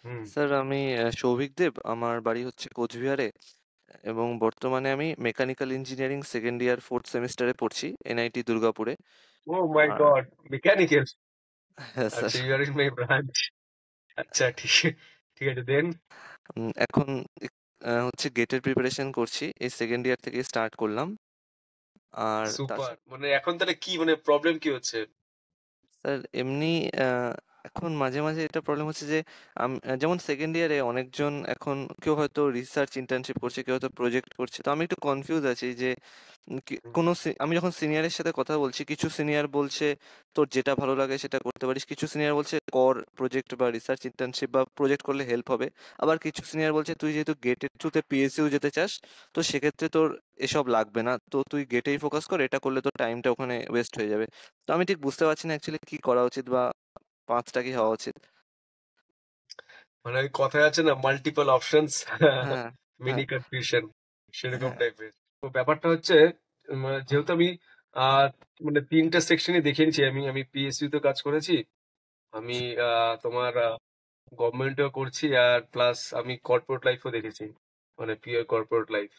হুম। Sir আমি সৌভিক দেব। আমার বাড়ি হচ্ছে কোচবিহারে এবং বর্তমানে আমি mechanical engineering second year 4th সেমিস্টারে পড়ছি এনআইটি দুর্গাপুরে। Oh my আর God, মেকানিক্যাল। হ্যাঁ স্যার। আচ্ছা, you are in my branch. আচ্ছা, ঠিক ঠিক আছে দেন। এখন হচ্ছে গেটের প্রিপারেশন করছি, এই সেকেন্ড ইয়ার থেকে স্টার্ট করলাম। আর তার সুপার। সাথে মানে এখন তাহলে কি, মানে প্রবলেম কি হচ্ছে? স্যার এমনি এখন মাঝে মাঝে এটা প্রবলেম হচ্ছে যে যেমন সেকেন্ড ইয়ারে অনেকজন এখন কেউ হয়তো রিসার্চ ইন্টার্নশিপ করছে, কেউ হয়তো প্রজেক্ট করছে, তো আমি একটু কনফিউজ আছি যে হুম, আমি যখন সিনিয়রের সাথে কথা বলছি, কিছু সিনিয়র বলছে তোর যেটা ভালো লাগে সেটা করতে পারিস, কিছু সিনিয়র বলছে কর প্রজেক্ট বা রিসার্চ ইন্টার্নশিপ বা প্রজেক্ট করলে হেল্প হবে, আবার কিছু সিনিয়র বলছে তুই যেহেতু গেটের থ্রুতে পিএসইউ যেতে চাস তো সেক্ষেত্রে তোর এসব লাগবে না, তো তুই গেটেই ফোকাস কর, এটা করলে তোর টাইমটা ওখানে ওয়েস্ট হয়ে যাবে। তো আমি ঠিক বুঝতে পারছি না অ্যাকচুয়ালি কি করা উচিত বা পাঁচটা কি হওয়া উচিত। মানে ওই কথায় আছে না, মাল্টিপল অপশনস, হ্যাঁ, হ্যাঁ, মিনি কনফিউশন, সেরকম হ্যাঁ। টাইপের। তো ব্যাপারটা হচ্ছে, মানে যেহেতু আমি আহ, মানে তিনটা সেকশনই দেখে নিয়েছি। আমি আমি পিএসইউ তে কাজ করেছি, আমি তোমার গভর্নমেন্টেও করছি, আর প্লাস আমি কর্পোরেট লাইফও দেখেছি, মানে পিওর কর্পোরেট লাইফ।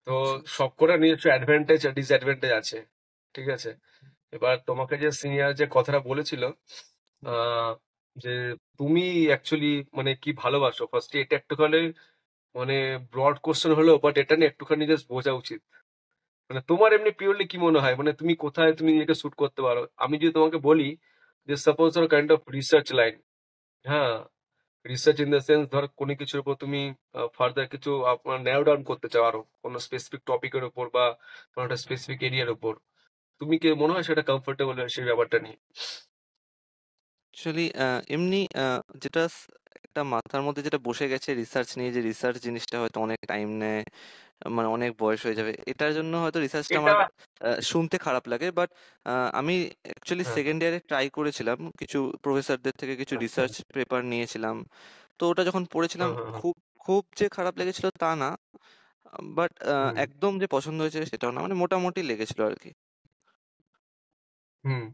তো আচ্ছা, আচ্ছা। সবকটা নিজস্ব অ্যাডভান্টেজ আর ডিসঅ্যাডভান্টেজ আছে, ঠিক আছে। এবার তোমাকে যে সিনিয়র যে কথাটা বলেছিল, আহ, যে তুমি অ্যাকচুয়ালি মানে কি ভালোবাসো, ফার্স্টে এটা একটুখানি মানে ব্রড কোশ্চেন হলেও, বাট এটা নিয়ে একটুখানি জাস্ট বোঝা উচিত। মানে তোমার এমনি পিওরলি কি মনে হয়, মানে তুমি কোথায় তুমি নিজেকে শুট করতে পারো? আমি যদি তোমাকে বলি যে সাপোজ ধরো কাইন্ড অফ রিসার্চ লাইন, হ্যাঁ, রিসার্চ ইন দ্য সেন্স ধর কোনো কিছুর উপর তুমি ফার্দার কিছু ন্যারো ডাউন করতে চাও আরো কোনো স্পেসিফিক টপিকের উপর বা কোনো একটা স্পেসিফিক এরিয়ার উপর, তুমি কি মনে হয় সেটা কমফোর্টেবল সেই ব্যাপারটা নিয়ে? অ্যাকচুয়ালি এমনি যেটা একটা মাথার মধ্যে যেটা বসে গেছে রিসার্চ নিয়ে, যে রিসার্চ জিনিসটা হয়তো অনেক টাইম নেয়, মানে অনেক বয়স হয়ে যাবে, এটার জন্য হয়তো রিসার্চটা এটা আমার শুনতে খারাপ লাগে। বাট আমি অ্যাকচুয়ালি হ্যাঁ, সেকেন্ড ইয়ারে ট্রাই করেছিলাম, কিছু প্রফেসরদের থেকে কিছু আচ্ছা, রিসার্চ পেপার নিয়েছিলাম। তো ওটা যখন পড়েছিলাম হ্যাঁ, হ্যাঁ, হ্যাঁ, খুব খুব যে খারাপ লেগেছিল তা না, বাট হুম, একদম যে পছন্দ হয়েছে সেটাও না, মানে মোটামুটি লেগেছিল আর কি। হুম।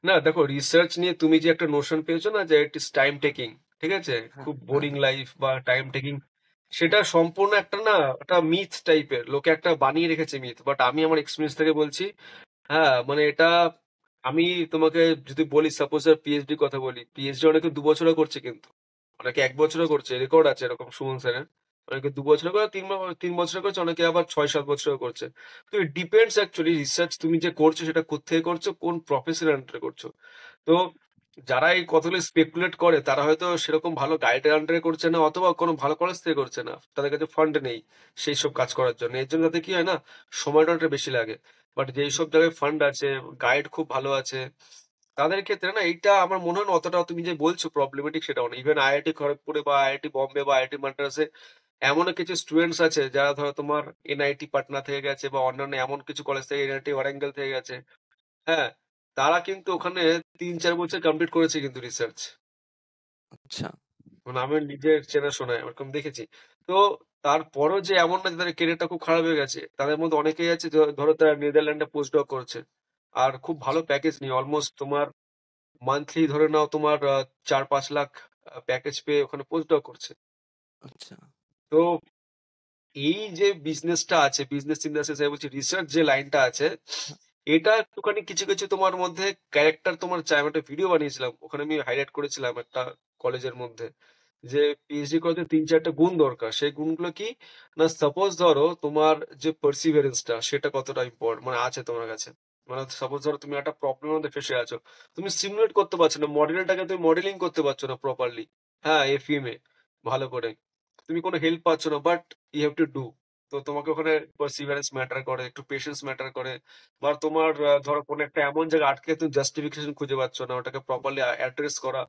না দেখো, রিসার্চ নিয়ে তুমি যে একটা নোশন পেয়েছো না, যে ইট ইস টাইম টেকিং, ঠিক আছে, হ্যাঁ, খুব হ্যাঁ, বোরিং লাইফ বা টাইম টেকিং, সেটা সম্পূর্ণ একটা না, একটা মিথ টাইপের, লোকে একটা বানিয়ে রেখেছে মিথ। বাট আমি আমার এক্সপিরিয়েন্স থেকে বলছি, হ্যাঁ মানে এটা, আমি তোমাকে যদি বলি সাপোজ পিএইচডি কথা বলি, পিএইচডি অনেকে 2 বছরও করছে, কিন্তু অনেকে 1 বছরও করছে, রেকর্ড আছে এরকম সুমন স্যারের। অনেকে 2 বছর করে, 3 বছর করছে, অনেকে আবার 6-7 বছরও করছে। তো ইট ডিপেন্ডস অ্যাকচুয়ালি রিসার্চ তুমি যে করছো সেটা কোথেকে করছো, কোন প্রফেশনের আন্ডারে করছো। তো যারা এই কতগুলো স্পেকুলেট করে তারা হয়তো সেরকম ভালো গাইডের আন্ডারে করছে না, অথবা কোনো ভালো কলেজ থেকে করছে না, তাদের কাছে ফান্ড নেই সেই সব কাজ করার জন্য। এর জন্য তাতে কি হয় না, সময়টা অনেকটা বেশি লাগে। বাট যেই সব জায়গায় ফান্ড আছে, গাইড খুব ভালো আছে, তাদের ক্ষেত্রে না এইটা আমার মনে হয় না অতটা তুমি যে বলছো প্রবলেমেটিক সেটাও না। ইভেন আইআইটি খড়গপুরে বা আইআইটি বম্বে বা আইআইটি মাদ্রাসে এমনও কিছু স্টুডেন্টস আছে যারা ধরো তোমার এনআইটি পাটনা থেকে গেছে বা অন্যান্য এমন কিছু কলেজ থেকে, এনআইটি ওয়ারাঙ্গল থেকে গেছে, হ্যাঁ, তারা কিন্তু ওখানে 3-4 বছর কমপ্লিট করেছে কিন্তু রিসার্চ। আচ্ছা, মানে আমি নিজের চেনাশোনায় এরকম দেখেছি। তো তারপরও যে এমন না যে তাদের ক্যারিয়ারটা খুব খারাপ হয়ে গেছে, তাদের মধ্যে অনেকেই আছে ধরো তারা নেদারল্যান্ডে পোস্ট ডক করছে, আর খুব ভালো প্যাকেজ নিয়ে অলমোস্ট তোমার মান্থলি ধরে নাও তোমার 4-5 লাখ প্যাকেজ পেয়ে ওখানে পোস্ট ডক করছে। আচ্ছা, তো এই যে বিজনেসটা আছে, বিজনেস ইন দ্য সেন্স আমি বলছি রিসার্চ যে লাইনটা আছে, এটা একটুখানি কিছু কিছু তোমার মধ্যে ক্যারেক্টার তোমার চাই। আমি একটা ভিডিও বানিয়েছিলাম, ওখানে আমি হাইলাইট করেছিলাম একটা কলেজের মধ্যে যে পিএইচডি করতে 3-4টা গুণ দরকার। সেই গুণগুলো কি না, সাপোজ ধরো তোমার যে পার্সিভারেন্সটা সেটা কতটা ইম্পর্টেন্ট মানে আছে তোমার কাছে। মানে সাপোজ ধরো তুমি একটা প্রবলেমের মধ্যে ফেসে আছো, তুমি সিমুলেট করতে পারছো না, মডেলটাকে তুমি মডেলিং করতে পারছো না প্রপারলি, হ্যাঁ, এফইএম এ ভালো করে, তুমি কোনো হেল্প পাচ্ছ না, but you have to do. তো তোমাকে ওখানে পার্সিভারেন্স ম্যাটার করে, একটু পেশেন্স ম্যাটার করে। বা তোমার ধরো কোনো একটা এমন জায়গায় আটকে তুমি জাস্টিফিকেশন খুঁজে পাচ্ছ না, ওটাকে প্রপারলি অ্যাড্রেস করা।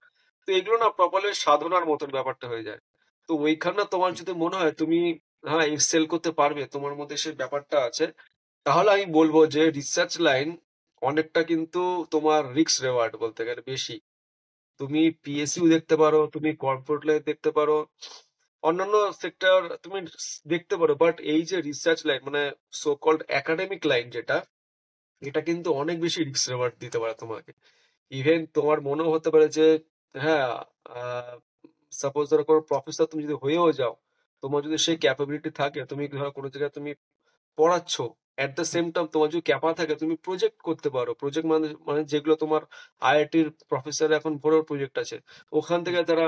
তো এগুলো না প্রপারলি সাধনার মতন ব্যাপারটা হয়ে যায়। তো ওইখানে তোমার যদি মনে হয় তুমি হ্যাঁ এক্সেল করতে পারবে, তোমার মধ্যে সেই ব্যাপারটা আছে, তাহলে আমি বলবো যে রিসার্চ লাইন অনেকটা কিন্তু তোমার রিস্ক রেওয়ার্ড বলতে গেলে বেশি। তুমি আচ্ছা, পিএসইউ দেখতে পারো, তুমি কর্পোরেট লাইফ দেখতে পারো, অন্যান্য সেক্টর তুমি দেখতে পারো, বাট এই যে রিসার্চ লাইন মানে সো কল্ড একাডেমিক লাইন যেটা, এটা কিন্তু অনেক বেশি রিস্ক রেওয়ার্ড দিতে পারে তোমাকে। ইভেন তোমার মনেও হতে পারে যে হ্যাঁ, সাপোজ ধরো কোনো প্রফেসর তুমি যদি হয়েও যাও, তোমার যদি সেই ক্যাপাবিলিটি থাকে, তুমি ধরো কোনো জায়গায় তুমি পড়াচ্ছ, এট দ্য সেম টাইম তোমার যদি ক্যাপা থাকে তুমি প্রজেক্ট করতে পারো। প্রজেক্ট মানে মানে যেগুলো তোমার আইআইটির প্রফেসর এখন বড় প্রজেক্ট আছে, ওখান থেকে তারা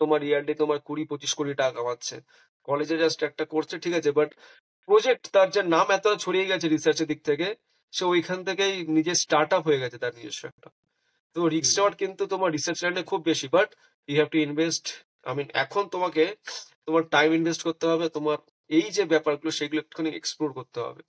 তোমার ইয়ারলি তোমার 20-25 কোটি টাকা কামাচ্ছে। কলেজে জাস্ট একটা করছে, ঠিক আছে, বাট প্রজেক্ট তার যে নাম এত ছড়িয়ে গেছে রিসার্চের দিক থেকে, সে ওইখান থেকেই নিজের স্টার্ট আপ হয়ে গেছে তার নিজস্ব একটা। তো রিস্ক হুম, নেওয়ার কিন্তু তোমার রিসার্চ লাইনে খুব বেশি, but you have to invest. এখন তোমাকে তোমার টাইম ইনভেস্ট করতে হবে, তোমার এই যে ব্যাপারগুলো সেগুলো একটুখানি এক্সপ্লোর করতে হবে।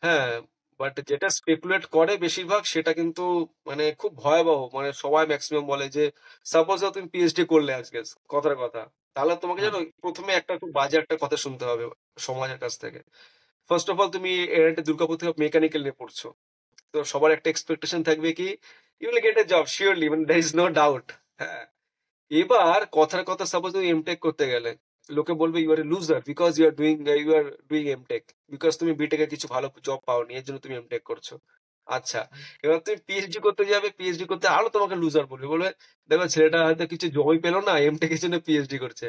হ্যাঁ, বাট যেটা স্পেকুলেট করে বেশিরভাগ সেটা কিন্তু মানে খুব ভয়াবহ। মানে সবাই ম্যাক্সিমাম বলে যে সাপোজ তুমি পিএইচডি করলে আজকে, কথার কথা, তাহলে তোমাকে হুম, জানো প্রথমে একটা খুব বাজে একটা কথা শুনতে হবে সমাজের কাছ থেকে। ফার্স্ট অফ অল তুমি একটা দুর্গাপুর থেকে মেকানিক্যাল নিয়ে পড়ছো, তো সবার একটা এক্সপেকটেশন থাকবে কি you will get a job surely, মানে দ্যার ইজ নো ডাউট। হ্যাঁ, এবার কথার কথা সাপোজ তুমি এমটেক করতে গেলে, লোকে বলবে you are a loser because you are doing MTech, because তুমি বিটেক এর কিছু ভালো জব পাওনি এর জন্য তুমি এমটেক করছো। আচ্ছা, এবার তুমি পিএইচডি করতে যাবে, পিএইচডি করতে আরো তোমাকে লুজার বলবে, বলবে দেখো ছেলেটা হয়তো কিছু জবই পেলো না, এমটেক এর জন্য পিএইচডি করছে।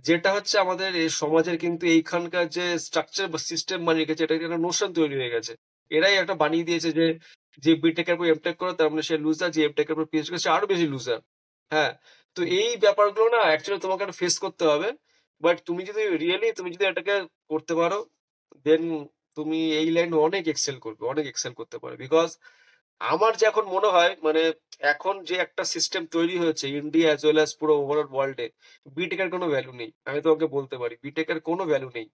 যেটা হচ্ছে আমাদের এই সমাজের কিন্তু এইখানকার যে স্ট্রাকচার বা সিস্টেম বানিয়ে গেছে, এটা একটা নোশন তৈরি হয়ে গেছে। এরাই একটা বানিয়ে দিয়েছে যে যে বিটেক এর পর এমটেক করে তার মানে সে লুজার, যে এমটেক এর পর পিএইচডি করে সে আরো বেশি লুজার। হ্যাঁ, তো এই ব্যাপারগুলো না অ্যাকচুয়ালি তোমাকে ফেস করতে হবে। বাট তুমি যদি রিয়েলি তুমি যদি এটাকে করতে পারো, দেন তুমি এই লাইনে অনেক এক্সেল করবে, অনেক এক্সেল করতে পারবে। বিকজ আমার যে এখন মনে হয় মানে এখন যে একটা সিস্টেম তৈরি হয়েছে ইন্ডিয়া অ্যাজ ওয়েল অ্যাজ পুরো ওভারঅল ওয়ার্ল্ডে, বিটেকের কোনো ভ্যালু নেই। আমি তোমাকে বলতে পারি বিটেকের কোনো ভ্যালু নেই।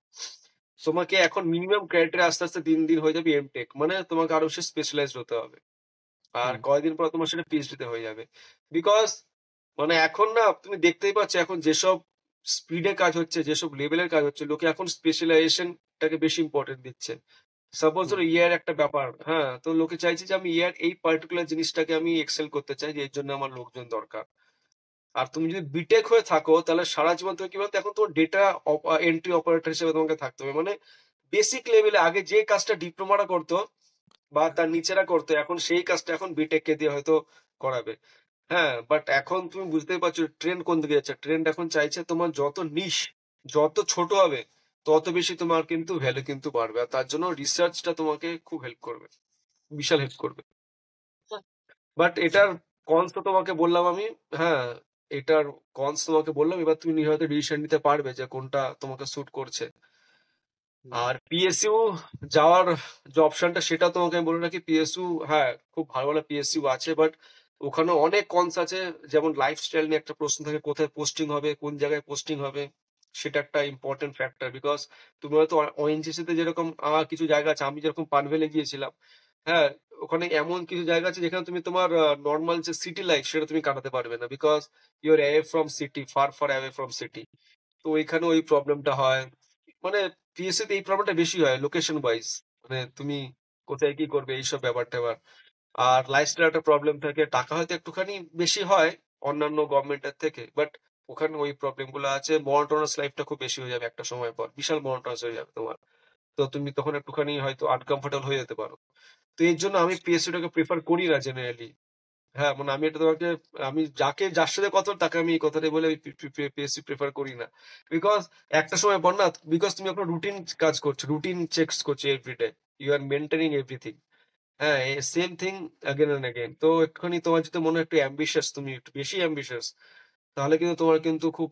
তোমাকে এখন মিনিমাম ক্রাইটেরিয়া আস্তে আস্তে দিন দিন হয়ে যাবে এমটেক, মানে তোমাকে আরো বেশি স্পেশালাইজড হতে হবে। আর হুম, কয়েকদিন পর তোমার সেটা পিএইচডি তে হয়ে যাবে। বিকজ মানে এখন না তুমি দেখতেই পাচ্ছ এখন যেসব স্পিডে কাজ হচ্ছে, যেসব লেভেলের কাজ হচ্ছে, লোকে এখন স্পেশালাইজেশনটাকে বেশি ইম্পর্টেন্ট দিচ্ছে। সাপোজ হুম, ধরো ইয়ার একটা ব্যাপার, হ্যাঁ, তো লোকে চাইছে যে আমি ইয়ার এই পার্টিকুলার জিনিসটাকে আমি এক্সেল করতে চাই, যে এর জন্য আমার লোকজন দরকার। আর তুমি যদি বিটেক হয়ে থাকো তাহলে সারা জীবন তুমি কি বলতো, এখন তোমার ডেটা এন্ট্রি অপারেটর হিসেবে তোমাকে থাকতে হবে। মানে বেসিক লেভেলে আগে যে কাজটা ডিপ্লোমারা করতো বা তার নিচেরা করতো, এখন সেই কাজটা এখন বিটেক কে দিয়ে হয়তো করাবে। হ্যাঁ, বাট এখন তুমি বুঝতেই পারছো ট্রেন্ড কোন দিকে যাচ্ছে। ট্রেন্ড এখন চাইছে তোমার যত নিশ, যত ছোট হবে, তত বেশি তোমার কিন্তু ভ্যালু কিন্তু বাড়বে। আর তার জন্য রিসার্চটা তোমাকে খুব হেল্প করবে, বিশাল হেল্প করবে। বাট এটার কনস তো তোমাকে বললাম আমি। হ্যাঁ, এটার কনস তোমাকে বললাম, এবার তুমি নিজে হয়তো ডিসিশন নিতে পারবে যে কোনটা তোমাকে স্যুট করছে। হুম, আর পিএসইউ যাওয়ার যে অপশনটা সেটা তোমাকে আমি বলে রাখি, পিএসইউ হ্যাঁ খুব ভালো ভালো পিএসইউ আছে, বাট ওখানে অনেক কনস আছে। যেমন লাইফস্টাইল নিয়ে একটা প্রশ্ন থাকে, কোথায় পোস্টিং হবে, কোন জায়গায় পোস্টিং হবে, সেটা একটা ইম্পর্টেন্ট ফ্যাক্টর। বিকজ তুমি হয়তো ওএনজিসি তে যেরকম কিছু জায়গা আছে, আমি যেরকম পানভেলে গিয়েছিলাম, হ্যাঁ, ওখানে এমন কিছু জায়গা আছে যেখানে তুমি তোমার নর্মাল যে সিটি লাইফ সেটা তুমি কাটাতে পারবে না, because you are away from city, far far away from city. তো ওইখানে ওই প্রবলেমটা হয়। মানে পিএসসি তে এই প্রবলেমটা বেশি হয় লোকেশন ওয়াইজ, মানে তুমি কোথায় কি করবে এইসব ব্যাপার-ট্যাপার। আর লাইফস্টাইল একটা প্রবলেম থাকে, টাকা হয়তো একটুখানি বেশি হয় অন্যান্য গভর্নমেন্টের থেকে, বাট ওখানে ওই প্রবলেম গুলো আছে। মনোটোনাস লাইফটা খুব বেশি হয়ে যাবে একটা সময় পর, বিশাল মনোটোনাস হয়ে যাবে তোমার। তো তুমি তখন একটুখানি হয়তো আনকমফোর্টেবল হয়ে যেতে পারো। তো এর জন্য আমি পিএসসি টাকে প্রেফার করি না জেনারেলি। হ্যাঁ, মানে আমি এটা তোমাকে, আমি যার সাথে কথা বলি তাকে আমি এই কথাটাই বলে পিএসসি প্রেফার করি না। বিকজ একটা সময় পর না, বিকজ তুমি আপনার রুটিন কাজ করছো, রুটিন চেকস করছো everyday, you are maintaining everything. হ্যাঁ, same thing again and again. তো একটুখানি তোমার যদি মনে হয় একটু অ্যাম্বিশিয়াস, তুমি একটু বেশি অ্যাম্বিশিয়াস, তাহলে কিন্তু তোমার কিন্তু খুব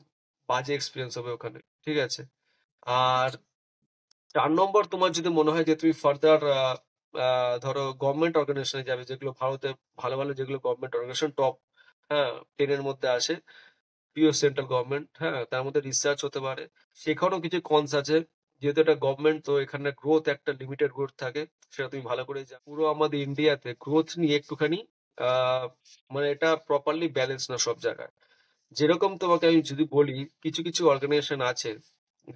বাজে এক্সপিরিয়েন্স হবে ওখানে। ঠিক আছে? আর ৪ নম্বর, তোমার যদি মনে হয় যে তুমি ফার্দার ধরো গভর্নমেন্ট অর্গানাইজেশনে যাবে, যেগুলো ভারতে ভালো, ভালো যেগুলো গভর্নমেন্ট অর্গানাইজেশন টপ, হ্যাঁ, 10 এর মধ্যে আসে। পিওর সেন্ট্রাল গভর্নমেন্ট, হ্যাঁ, তার মধ্যে রিসার্চ হতে পারে। সেখানেও কিছু কনস আছে। যেহেতু এটা গভর্নমেন্ট, তো এখানে গ্রোথ একটা লিমিটেড গ্রোথ থাকে। সেটা তুমি ভালো করে জানো। পুরো আমাদের ইন্ডিয়াতে গ্রোথ নিয়ে একটুখানি আহ মানে এটা প্রপারলি ব্যালেন্স না সব জায়গায়। যেরকম তোমাকে আমি যদি বলি, কিছু কিছু অর্গানাইজেশন আছে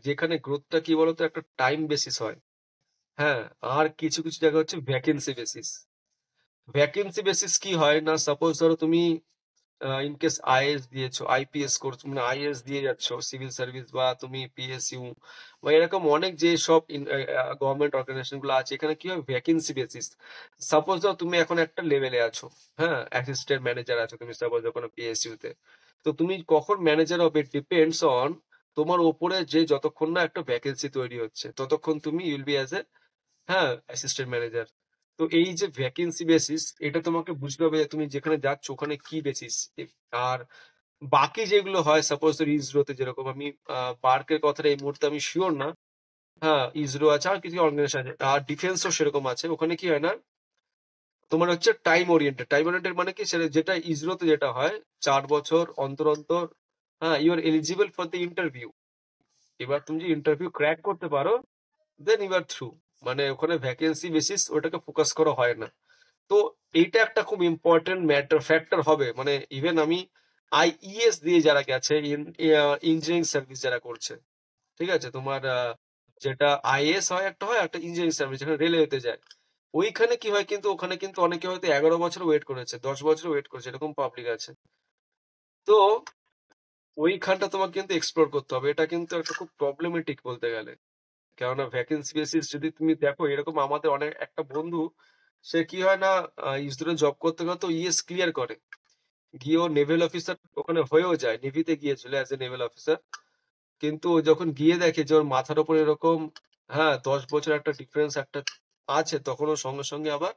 যেখানে গ্রোথটা কি বলতো একটা টাইম বেসিস হয়। হ্যাঁ, আর কিছু কিছু জায়গা হচ্ছে ভ্যাকেন্সি বেসিস। ভ্যাকেন্সি বেসিস কি হয় না, সাপোজ ধরো তুমি ইন কেস আইএএস দিয়েছো, আইপিএস করছো, মানে আইএএস দিয়ে যাচ্ছ, সিভিল সার্ভিস বা তুমি পিএসইউ বা এরকম অনেক যে সব গভর্নমেন্ট অর্গানাইজেশন গুলো আছে, এখানে কি হয় ভ্যাকেন্সি বেসিস। সাপোজ দাও তুমি এখন একটা লেভেলে আছো, হ্যাঁ, অ্যাসিস্ট্যান্ট ম্যানেজার আছো তুমি, সাপোজ কোনো পিএসইউ তে। তো তুমি কখন ম্যানেজার হবে ডিপেন্ডস অন তোমার ওপরে যে যতক্ষণ না একটা ভ্যাকেন্সি তৈরি হচ্ছে ততক্ষণ তুমি ইউল বি অ্যাজ এ, হ্যাঁ, অ্যাসিস্ট্যান্ট ম্যানেজার। তো এই যে ভ্যাকেন্সি বেসিস, এটা তোমাকে বুঝতে হবে যে তুমি যেখানে যাচ্ছ ওখানে কি বেসিস। আর বাকি যেগুলো হয়, সাপোজ ইসরোতে যেরকম, আমি পার্কের কথাটা এই মুহূর্তে আমি শিওর না, হ্যাঁ, ইসরো আছে আর কিছু অর্গানাইজেশন আছে, আর ডিফেন্সও সেরকম আছে। ওখানে কি হয় না, তোমার হচ্ছে টাইম ওরিয়েন্টেড। টাইম ওরিয়েন্টেড মানে কি, সেটা যেটা ইসরোতে যেটা হয় 4 বছর অন্তর অন্তর, হ্যাঁ, you are eligible for the interview. এবার তুমি যদি ইন্টারভিউ ক্র্যাক করতে পারো, দেন ইউ আর থ্রু। মানে ওখানে ভ্যাকেন্সি বেসিস ওটাকে ফোকাস করা হয় না। তো এইটা একটা খুব ইম্পর্টেন্ট ম্যাটার ফ্যাক্টর হবে। মানে ইভেন আমি আইইএস দিয়ে যারা গেছে, ইঞ্জিনিয়ারিং সার্ভিস যারা করছে, ঠিক আছে, তোমার যেটা আইএস হয়, একটা হয় একটা ইঞ্জিনিয়ারিং সার্ভিস যেখানে রেলওয়েতে যায়, ওইখানে কি হয় কিন্তু ওখানে কিন্তু অনেকে হয়তো 11 বছর ওয়েট করেছে, 10 বছর ওয়েট করেছে, এরকম পাবলিক আছে। তো ওইখানটা তোমাকে কিন্তু এক্সপ্লোর করতে হবে। এটা কিন্তু একটা খুব প্রবলেমেটিক বলতে গেলে। কেননা ভ্যাকেন্সি বেসিস যদি তুমি দেখো, এরকম আমাদের অনেক একটা বন্ধু, সে কি হয় না, ইসরোতে জব করতে করতে ইএস ক্লিয়ার করে, গিয়ে ও নেভেল অফিসার ওখানে হয়েও যায়, নেভিতে গিয়েছিল অ্যাজ এ নেভেল অফিসার। কিন্তু ও যখন গিয়ে দেখে যে ওর মাথার উপর এরকম, হ্যাঁ, 10 বছর একটা ডিফারেন্স একটা আছে, তখন ও সঙ্গে সঙ্গে আবার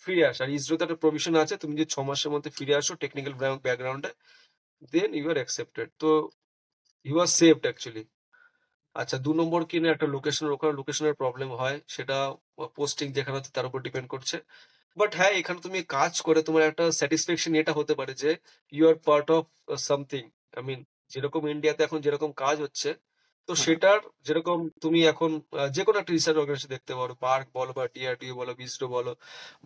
ফিরে আসে। আর ইসরোতে একটা প্রভিশন আছে, তুমি যদি 6 মাসের মধ্যে ফিরে আসো টেকনিক্যাল ব্যাকগ্রাউন্ডে, দেন ইউ আর অ্যাকসেপ্টেড। তো ইউ আর সেভড অ্যাকচুয়ালি। আচ্ছা, 2 নম্বর কিনে একটা লোকেশনের, ওখানে লোকেশনের প্রবলেম হয়, সেটা পোস্টিং যেখানে হচ্ছে তার উপর ডিপেন্ড করছে। বাট হ্যাঁ, এখানে তুমি কাজ করে তোমার একটা স্যাটিসফ্যাকশন এটা হতে পারে যে you are part of something. I mean, যেরকম ইন্ডিয়াতে এখন যেরকম কাজ হচ্ছে, তো হ্যাঁ, সেটার যেরকম তুমি এখন যে কোনো একটা রিসার্চ অর্গানাইজেশন দেখতে পারো, পার্ক বলো বা ডিআরডিও বলো, বিসরো বলো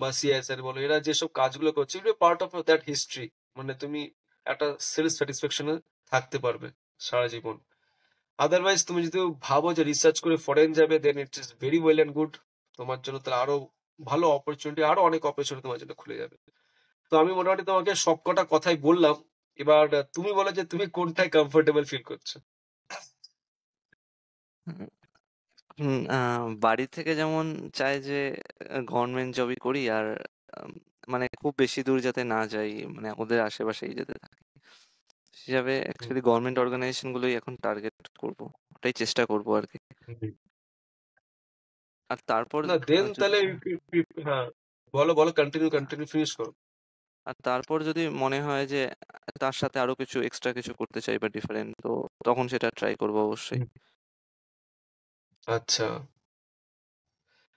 বা সিআইএসআর বলো, এরা যেসব কাজগুলো করছে, you part of that history. মানে তুমি একটা সেলফ স্যাটিসফ্যাকশনে থাকতে পারবে সারা জীবন। আদারওয়াইজ তুমি যদি ভাবো যে রিসার্চ করে ফরেন যাবে, then it is very well and good. তোমার জন্য তাহলে আরো ভালো অপরচুনিটি, আরো অনেক অপরচুনিটি তোমার জন্য খুলে যাবে। তো আমি মোটামুটি তোমাকে সবকটা কথাই বললাম। এবার তুমি বলো যে তুমি কোনটায় কমফোর্টেবল ফিল করছো। হুম, বাড়ি থেকে যেমন চায় যে গভর্নমেন্ট জবই করি, আর আম, মানে খুব বেশি দূর যাতে না যাই, মানে ওদের আশেপাশেই যেতে থাকি, হিসাবে হুম, অ্যাকচুয়ালি গভর্নমেন্ট অর্গানাইজেশন গুলোই এখন টার্গেট করব, ওটাই চেষ্টা করব আর কি। হুম। আর তারপর না, দেন যদি তাহলে হ্যাঁ, বলো বলো, কন্টিনিউ কন্টিনিউ, ফিনিশ করো। আর তারপর যদি মনে হয় যে তার সাথে আরো কিছু এক্সট্রা কিছু করতে চাই বা ডিফারেন্ট, তো তখন সেটা ট্রাই করবো অবশ্যই। হুম। আচ্ছা,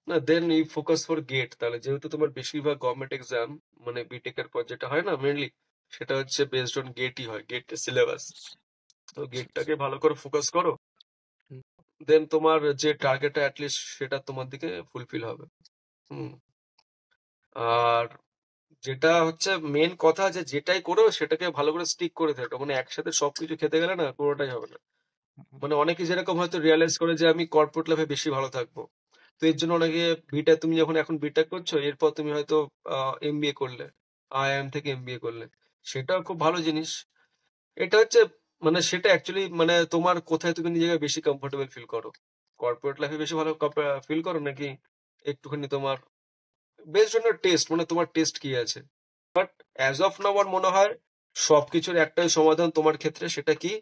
না দেন এই ফোকাস ফর গেট। তাহলে যেহেতু তোমার বেশিরভাগ গভর্নমেন্ট এক্সাম, মানে বিটেক এর পর যেটা হয় না মেনলি, সেটা হচ্ছে বেসড অন গেটই হয়, গেট সিলেবাস। তো গেটটাকে ভালো করে ফোকাস করো, হুম, দেন তোমার যে টার্গেটটা অ্যাটলিস্ট সেটা তোমার দিকে ফুলফিল হবে। হুম। আর যেটা হচ্ছে মেন কথা, যে যেটাই করো সেটাকে ভালো করে স্টিক করে থাকো। মানে একসাথে সবকিছু খেতে গেলে না পুরোটাই হবে না। মানে অনেকে যেরকম হয়তো রিয়ালাইজ করে যে আমি কর্পোরেট লাইফে বেশি ভালো থাকবো, তো এর জন্য অনেকে বিটেক, তুমি যখন এখন বিটেক করছো, এরপর তুমি হয়তো এমবিএ করলে, আইআইএম থেকে এমবিএ করলে, সেটাও খুব ভালো জিনিস। এটা হচ্ছে, মানে সেটা অ্যাকচুয়ালি মানে তোমার কোথায় তুমি নিজেকে বেশি কমফোর্টেবল ফিল করো, কর্পোরেট লাইফে বেশি ভালো ফিল করো নাকি একটুখানি তোমার বেসড অন টেস্ট, মানে তোমার টেস্ট কি আছে। বাট অ্যাজ অফ নাও আমার মনে হয় সবকিছুর একটাই সমাধান তোমার ক্ষেত্রে, সেটা কি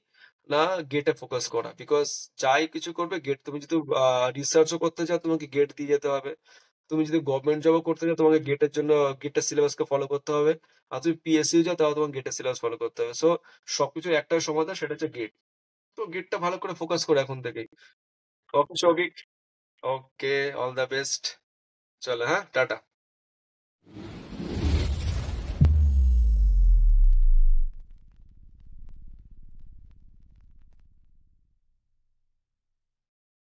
না, গেটে ফোকাস করা। বিকজ যাই কিছু করবে গেট, তুমি যদি রিসার্চও করতে চাও তোমাকে গেট দিয়ে যেতে হবে, তুমি যদি গভর্নমেন্ট জবও করতে চাও তোমাকে গেটের জন্য গেটের সিলেবাসকে ফলো করতে হবে, আর তুমি পিএসসিও যাও তাও তোমাকে গেটের সিলেবাস ফলো করতে হবে। সো সবকিছুর একটাই সমাধান, সেটা হচ্ছে গেট। তো গেটটা ভালো করে ফোকাস করে এখন থেকেই। ওকে সৌভিক, ওকে, অল দ্য বেস্ট। চলো, হ্যাঁ, টাটা।